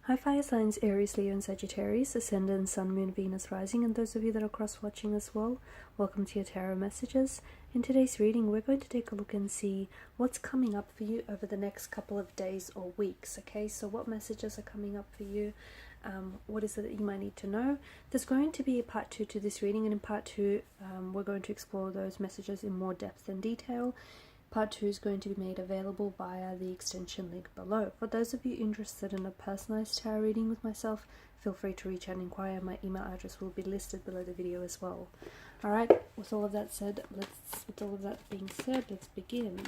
Hi fire signs Aries, Leo and Sagittarius, Ascendant, Sun, Moon, Venus, Rising, and those of you that are cross-watching as well, welcome to your tarot messages. In today's reading, we're going to take a look and see what's coming up for you over the next couple of days or weeks, okay? So what messages are coming up for you? What is it that you might need to know? There's going to be a part 2 to this reading, and in part 2, we're going to explore those messages in more depth and detail. Part 2 is going to be made available via the extension link below. For those of you interested in a personalized tarot reading with myself, feel free to reach out and inquire. My email address will be listed below the video as well. Alright, with all of that being said, let's begin.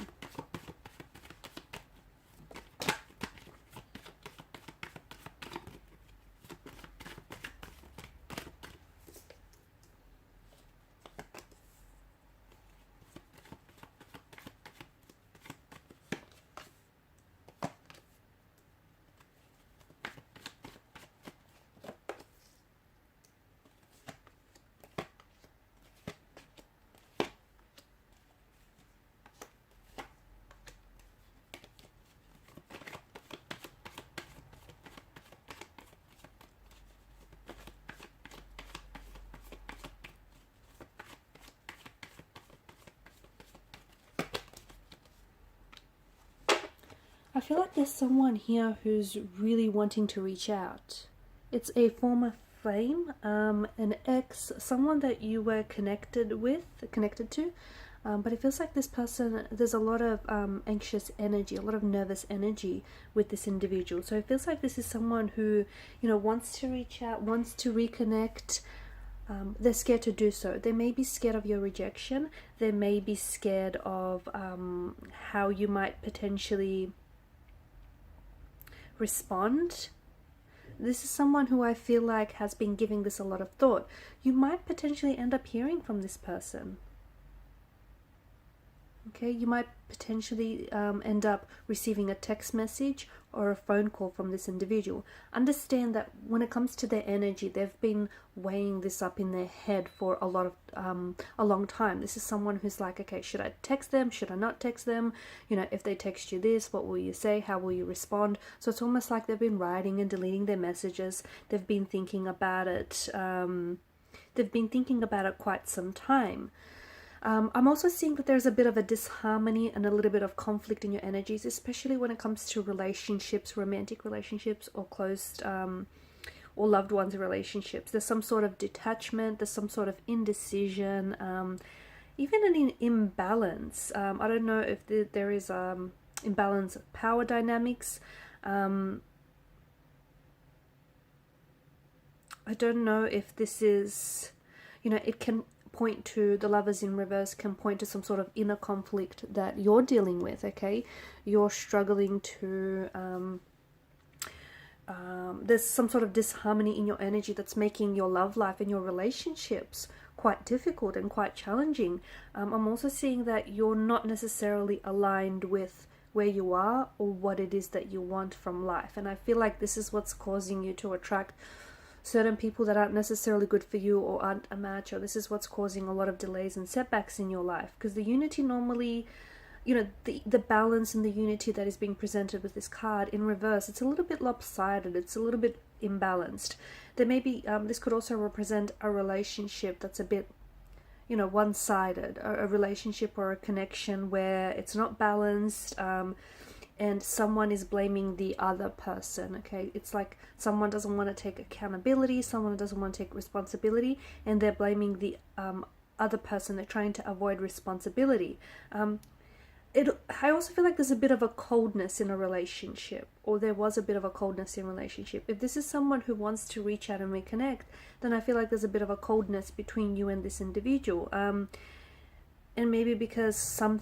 I feel like there's someone here who's really wanting to reach out. It's a former flame, an ex, someone that you were connected to, but it feels like this person, there's a lot of anxious energy, a lot of nervous energy with this individual. So it feels like this is someone who, wants to reach out, wants to reconnect. They're scared to do so. They may be scared of your rejection. They may be scared of how you might potentially respond. This is someone who I feel like has been giving this a lot of thought. You might potentially end up hearing from this person. Okay, you might potentially end up receiving a text message or a phone call from this individual. Understand that when it comes to their energy, they've been weighing this up in their head for a long time. This is someone who's like, okay, should I text them? Should I not text them? If they text you this, what will you say? How will you respond? So it's almost like they've been writing and deleting their messages. They've been thinking about it. They've been thinking about it quite some time. I'm also seeing that there's a bit of a disharmony and a little bit of conflict in your energies, especially when it comes to relationships, romantic relationships, or closed or loved ones relationships. There's some sort of detachment, there's some sort of indecision, even an imbalance. I don't know if there is imbalance of power dynamics. I don't know if this is, it can point to, the Lovers in reverse can point to some sort of inner conflict that you're dealing with, okay? You're struggling to, there's some sort of disharmony in your energy that's making your love life and your relationships quite difficult and quite challenging. I'm also seeing that you're not necessarily aligned with where you are or what it is that you want from life. And I feel like this is what's causing you to attract certain people that aren't necessarily good for you or aren't a match, or this is what's causing a lot of delays and setbacks in your life. Because the unity normally, the balance and the unity that is being presented with this card in reverse, it's a little bit lopsided, it's a little bit imbalanced. There may be, this could also represent a relationship that's a bit, one-sided, a relationship or a connection where it's not balanced, and someone is blaming the other person, okay? It's like someone doesn't want to take accountability, someone doesn't want to take responsibility, and they're blaming the other person. They're trying to avoid responsibility. I also feel like there's a bit of a coldness in a relationship, or there was a bit of a coldness in a relationship. If this is someone who wants to reach out and reconnect, then I feel like there's a bit of a coldness between you and this individual. And maybe because some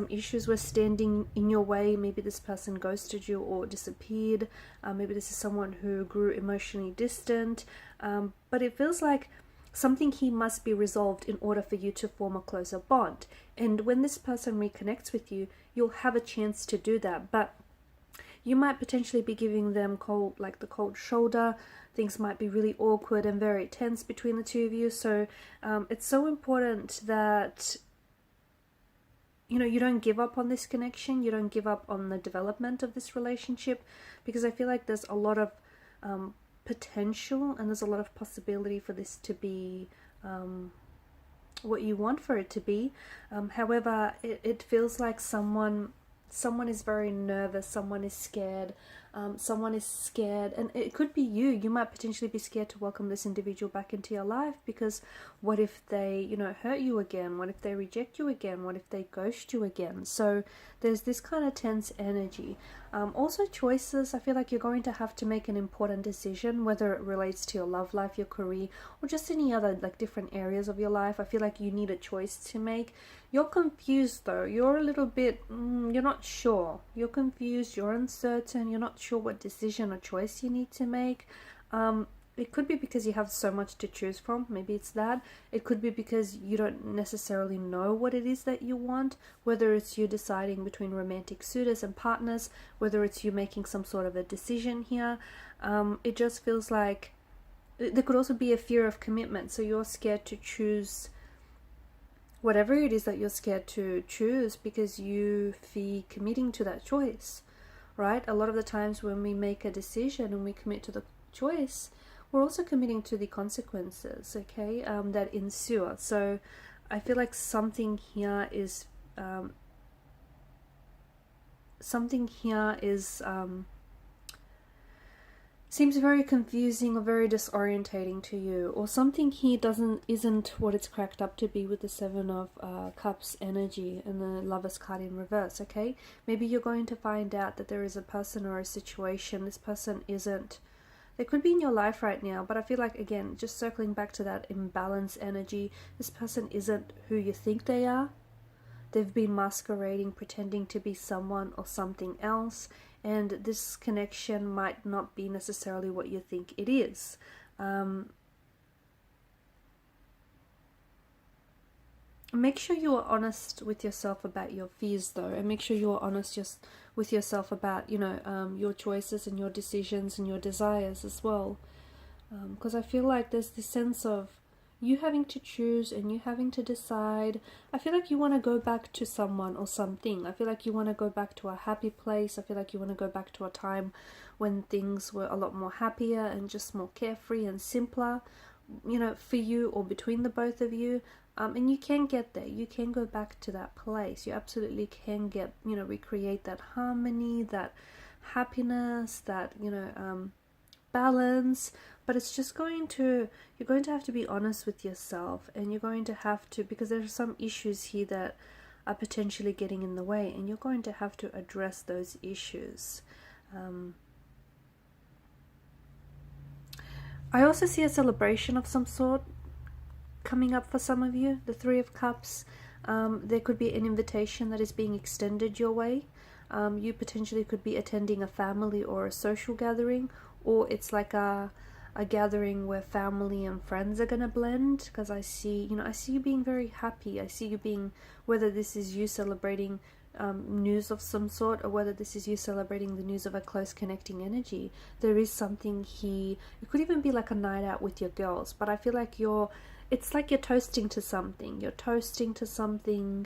issues were standing in your way, maybe this person ghosted you or disappeared. Maybe this is someone who grew emotionally distant. But it feels like something here must be resolved in order for you to form a closer bond. And when this person reconnects with you, you'll have a chance to do that. But you might potentially be giving them the cold shoulder. Things might be really awkward and very tense between the two of you. So it's so important that you don't give up on this connection. You don't give up on the development of this relationship, because I feel like there's a lot of potential, and there's a lot of possibility for this to be what you want for it to be. However, it feels like someone is very nervous, someone is scared, and it could be you. You might potentially be scared to welcome this individual back into your life, because what if they, hurt you again? What if they reject you again? What if they ghost you again? So there's this kind of tense energy. Also choices. I feel like you're going to have to make an important decision, whether it relates to your love life, your career, or just any other like different areas of your life. I feel like you need a choice to make. You're confused though. You're a little bit, you're not sure. You're confused, you're uncertain, you're not sure what decision or choice you need to make. It could be because you have so much to choose from. Maybe it's that. It could be because you don't necessarily know what it is that you want, whether it's you deciding between romantic suitors and partners, whether it's you making some sort of a decision here. It just feels like there could also be a fear of commitment. So you're scared to choose whatever it is that you're scared to choose because you fear committing to that choice, right? A lot of the times when we make a decision and we commit to the choice, we're also committing to the consequences, okay, that ensue. So I feel like something here is seems very confusing or very disorientating to you, or something here isn't what it's cracked up to be with the Seven of Cups energy and the Lover's card in reverse, okay? Maybe you're going to find out that there is a person or a situation. This person isn't, they could be in your life right now, but I feel like, again, just circling back to that imbalance energy, this person isn't who you think they are. They've been masquerading, pretending to be someone or something else, and this connection might not be necessarily what you think it is. Make sure you are honest with yourself about your fears, though, and make sure you are honest just with yourself about, your choices and your decisions and your desires as well. Because I feel like there's this sense of you having to choose and you having to decide. I feel like you want to go back to someone or something. I feel like you want to go back to a happy place. I feel like you want to go back to a time when things were a lot more happier and just more carefree and simpler, for you or between the both of you. And you can get there. You can go back to that place. You absolutely can get, recreate that harmony, that happiness, that, balance. But it's just you're going to have to be honest with yourself, and you're going to have to, because there are some issues here that are potentially getting in the way, and you're going to have to address those issues. I also see a celebration of some sort coming up for some of you. The Three of Cups, there could be an invitation that is being extended your way. You potentially could be attending a family or a social gathering, or it's like a gathering where family and friends are going to blend, because I see you being very happy. I see you being, whether this is you celebrating news of some sort, or whether this is you celebrating the news of a close connecting energy, there is something here. It could even be like a night out with your girls, but I feel like it's like you're toasting to something. You're toasting to something,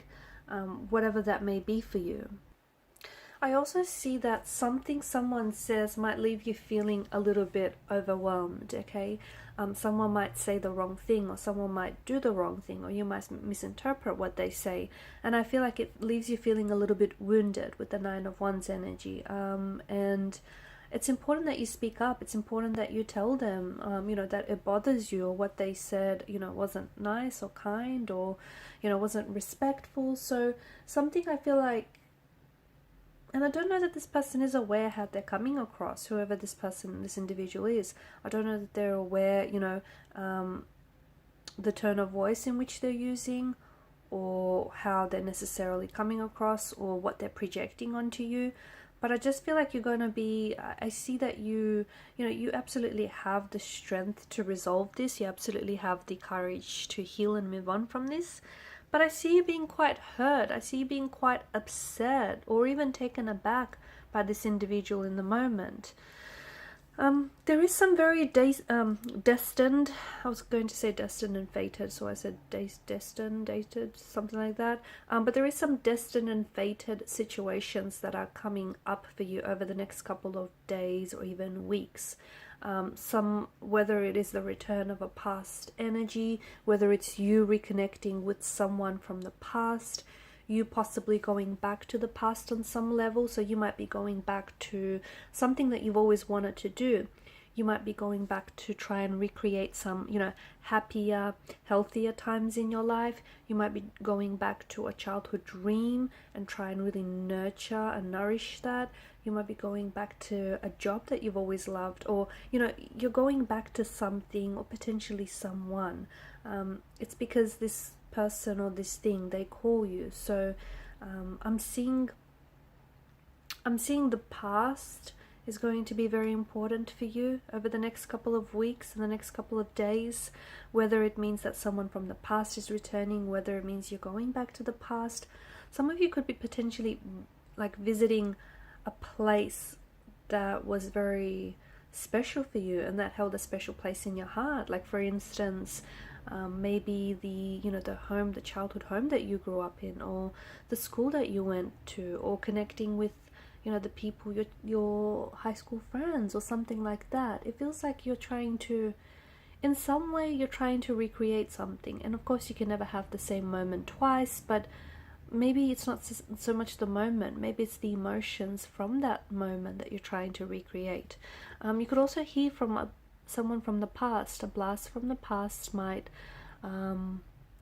whatever that may be for you. I also see that something someone says might leave you feeling a little bit overwhelmed, okay? Someone might say the wrong thing, or someone might do the wrong thing, or you might misinterpret what they say. And I feel like it leaves you feeling a little bit wounded with the Nine of Wands energy. And it's important that you speak up. It's important that you tell them, that it bothers you, or what they said, wasn't nice or kind, or, wasn't respectful. So something I feel like, and I don't know that this person is aware how they're coming across, whoever this individual is. I don't know that they're aware, the tone of voice in which they're using, or how they're necessarily coming across, or what they're projecting onto you. But I just feel like you're going to be, I see that you absolutely have the strength to resolve this. You absolutely have the courage to heal and move on from this. But I see you being quite hurt. I see you being quite upset, or even taken aback by this individual in the moment. There is some very destined, I was going to say destined and fated, so I said destined, dated, something like that. But there is some destined and fated situations that are coming up for you over the next couple of days or even weeks. Whether it is the return of a past energy, whether it's you reconnecting with someone from the past, you possibly going back to the past on some level. So you might be going back to something that you've always wanted to do. You might be going back to try and recreate some, happier, healthier times in your life. You might be going back to a childhood dream and try and really nurture and nourish that. You might be going back to a job that you've always loved, or, you're going back to something or potentially someone. It's because this person or this thing, they call you. So I'm seeing the past is going to be very important for you over the next couple of weeks and the next couple of days, whether it means that someone from the past is returning, whether it means you're going back to the past. Some of you could be potentially like visiting a place that was very special for you and that held a special place in your heart. Like, for instance, maybe the childhood home that you grew up in, or the school that you went to, or connecting with the people, your high school friends or something like that. It feels like you're trying to, in some way, you're trying to recreate something. And of course you can never have the same moment twice, but maybe it's not so much the moment, maybe it's the emotions from that moment that you're trying to recreate. You could also hear from someone from the past. A blast from the past might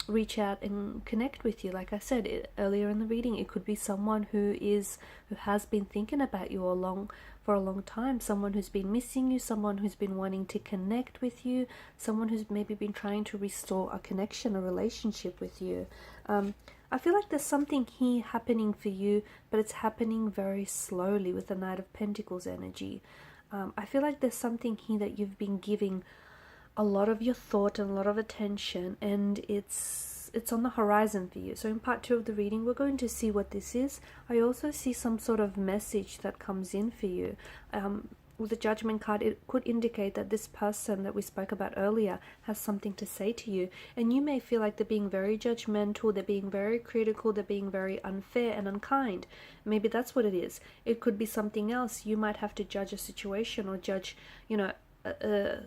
reach out and connect with you. Like I said earlier in the reading, it could be someone who has been thinking about you for a long time, someone who's been missing you, someone who's been wanting to connect with you, someone who's maybe been trying to restore a connection, a relationship with you. I feel like there's something here happening for you, but it's happening very slowly with the Knight of Pentacles energy. I feel like there's something here that you've been giving a lot of your thought and a lot of attention, and it's on the horizon for you. So in part 2 of the reading, we're going to see what this is. I also see some sort of message that comes in for you. With the Judgment card, it could indicate that this person that we spoke about earlier has something to say to you, and you may feel like they're being very judgmental, they're being very critical, they're being very unfair and unkind. Maybe that's what it is. It could be something else. You might have to judge a situation or judge,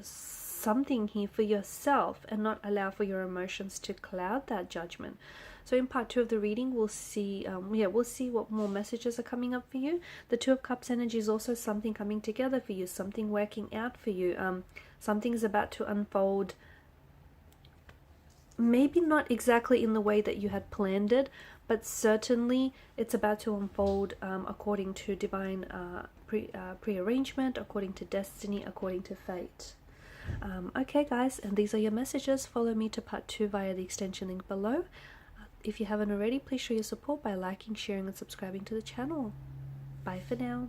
something here for yourself and not allow for your emotions to cloud that judgment. So in part 2 of the reading, we'll see what more messages are coming up for you. The Two of Cups energy is also something coming together for you, something working out for you. Something is about to unfold, maybe not exactly in the way that you had planned it, but certainly it's about to unfold according to divine prearrangement, according to destiny, according to fate. Okay guys, and these are your messages. Follow me to part 2 via the extension link below. If you haven't already, please show your support by liking, sharing and subscribing to the channel. Bye for now.